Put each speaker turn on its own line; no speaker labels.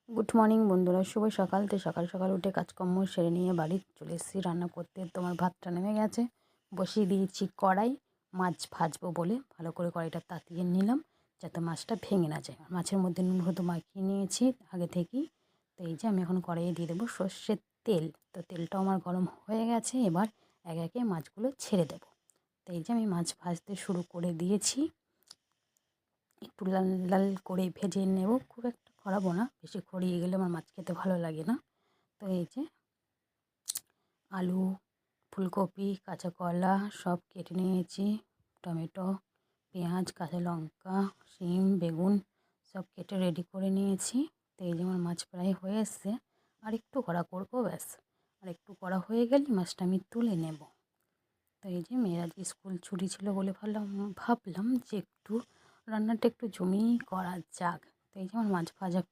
Good morning বন্ধুরা, শুভ সকাল। তো সকাল সকাল উঠে কাজকর্ম সেরে নিয়ে বাড়ি চলে এসেছি রান্না করতে। তোমার ভাতটা নেমে গেছে, বসিয়ে দিয়েছি কড়াই। মাছ ভাজবো বলে ভালো করে কড়াইটা তাতিয়ে নিলাম যাতে মাছটা ভেঙে না যায়। মাছের মধ্যে নুন হয়তো মাখিয়ে নিয়েছি আগে থেকেই। তো এই যে আমি এখন কড়াইয়ে দিয়ে দেবো সর্ষের তেল। তো তেলটাও আমার গরম হয়ে গেছে, এবার একে একে মাছগুলো ছেড়ে দেবো। তো এই যে আমি মাছ ভাজতে শুরু করে দিয়েছি। একটু লাল লাল করে ভেজে নেব, খুব একটা খরাবো না, বেশি খড়িয়ে গেলে আমার মাছ খেতে ভালো লাগে না। তো এই যে আলু, ফুলকপি, কাঁচা কলা সব কেটে নিয়েছি, টমেটো, পেঁয়াজ, কাঁচা লঙ্কা, শিম, বেগুন সব কেটে রেডি করে নিয়েছি। তো এই যে আমার মাছ প্রায় হয়ে এসছে, আর একটু কড়া করবো, ব্যাস। আর একটু কড়া হয়ে গেলে মাছটা আমি তুলে নেব। তো এই যে মেয়ের আজকে স্কুল ছুটি ছিল বলে ভাবলাম যে একটু রান্নাটা একটু জমিয়েই করা যাক। তো এই যে আমার মাছ ভাজা